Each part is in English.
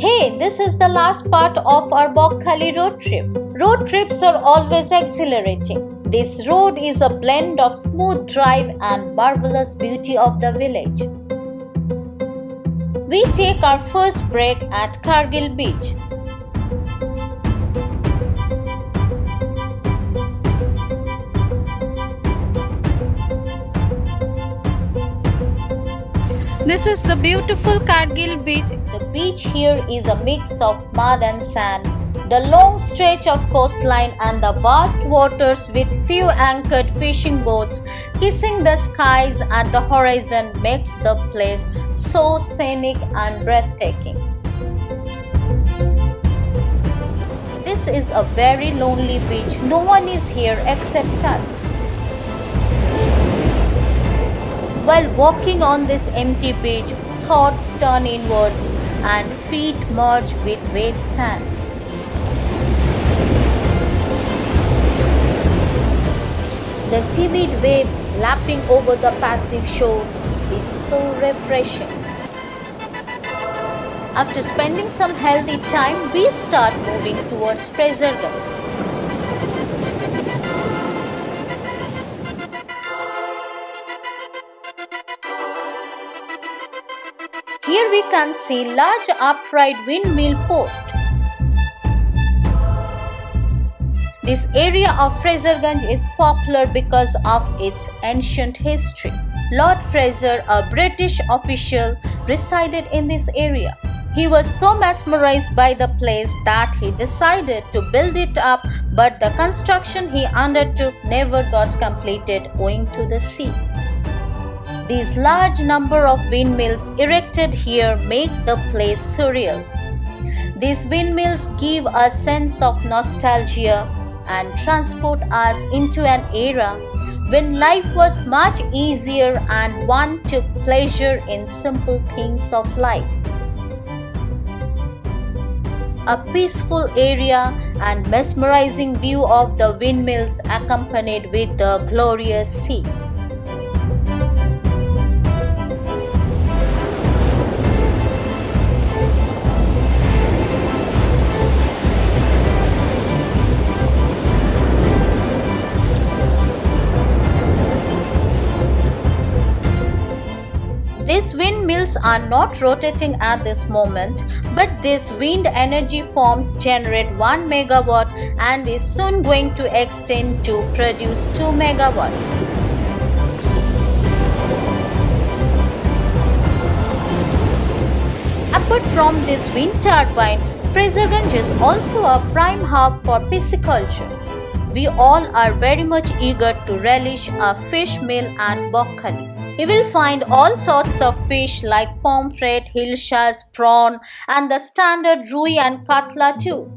Hey, this is the last part of our Bakkhali road trip. Road trips are always exhilarating. This road is a blend of smooth drive and marvelous beauty of the village. We take our first break at Kargil beach. This is the beautiful Kargil beach. The beach here is a mix of mud and sand, the long stretch of coastline and the vast waters with few anchored fishing boats kissing the skies at the horizon makes the place so scenic and breathtaking. This is a very lonely beach. No one is here except us. While walking on this empty beach, thoughts turn inwards and feet merge with wet sands. The timid waves lapping over the passive shores is so refreshing. After spending some healthy time, we start moving towards Freserganj. Here we can see large upright windmill post. This area of Freserganj is popular because of its ancient history. Lord Fraser, a British official, resided in this area. He was so mesmerized by the place that he decided to build it up, but the construction he undertook never got completed owing to the sea. These large number of windmills erected here make the place surreal. These windmills give a sense of nostalgia and transport us into an era when life was much easier and one took pleasure in simple things of life. A peaceful area and mesmerizing view of the windmills accompanied with the glorious sea. These windmills are not rotating at this moment, but this wind energy forms generate 1 megawatt and is soon going to extend to produce 2 megawatt. Apart from this wind turbine, Freserganj is also a prime hub for pisciculture. We all are very much eager to relish a fish meal at Bakkhali. You will find all sorts of fish like pomfret, hilshas, prawn and the standard rui and katla too.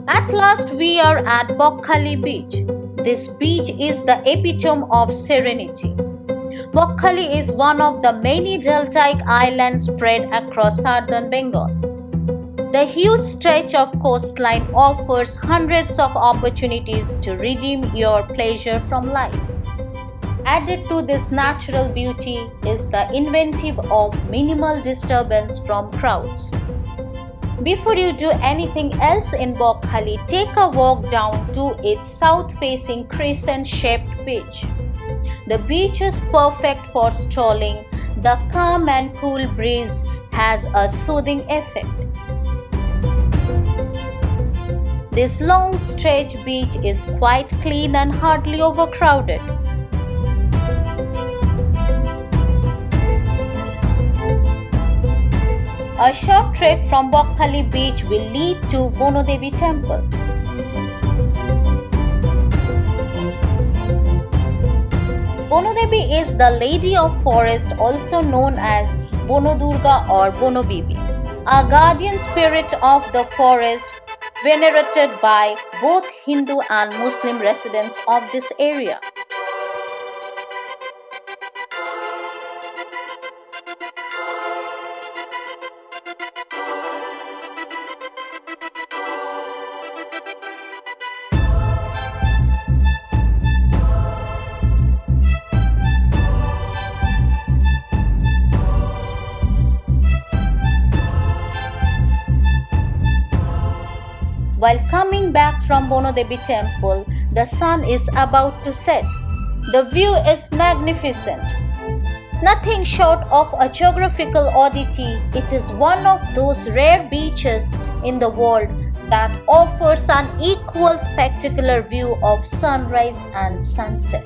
At last we are at Bakkhali beach. This beach is the epitome of serenity. Bakkhali is one of the many deltaic islands spread across Southern Bengal. The huge stretch of coastline offers hundreds of opportunities to redeem your pleasure from life. Added to this natural beauty is the inventive of minimal disturbance from crowds. Before you do anything else in Bakkhali, take a walk down to its south-facing crescent-shaped beach. The beach is perfect for strolling. The calm and cool breeze has a soothing effect. This long stretch beach is quite clean and hardly overcrowded. A short trek from Bakkhali beach will lead to Bonodevi temple. Bonodevi is the Lady of Forest, also known as Bonodurga or Bonobibi, a guardian spirit of the forest venerated by both Hindu and Muslim residents of this area. Coming back from Bonodevi temple, the sun is about to set. The view is magnificent. Nothing short of a geographical oddity, it is one of those rare beaches in the world that offers an equal spectacular view of sunrise and sunset.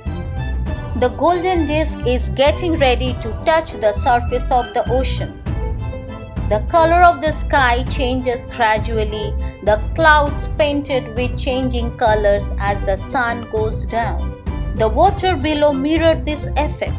The golden disk is getting ready to touch the surface of the ocean. The color of the sky changes gradually, the clouds painted with changing colors as the sun goes down. The water below mirrored this effect.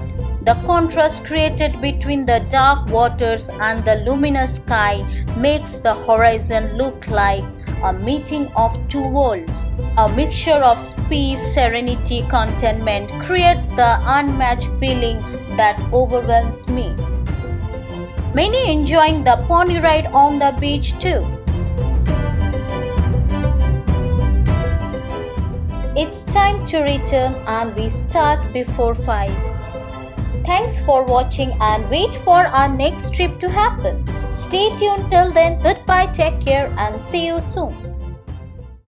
The contrast created between the dark waters and the luminous sky makes the horizon look like a meeting of two worlds. A mixture of peace, serenity, contentment creates the unmatched feeling that overwhelms me. Many enjoying the pony ride on the beach too. It's time to return and we start before 5. Thanks for watching and wait for our next trip to happen. Stay tuned till then. Goodbye, take care and see you soon.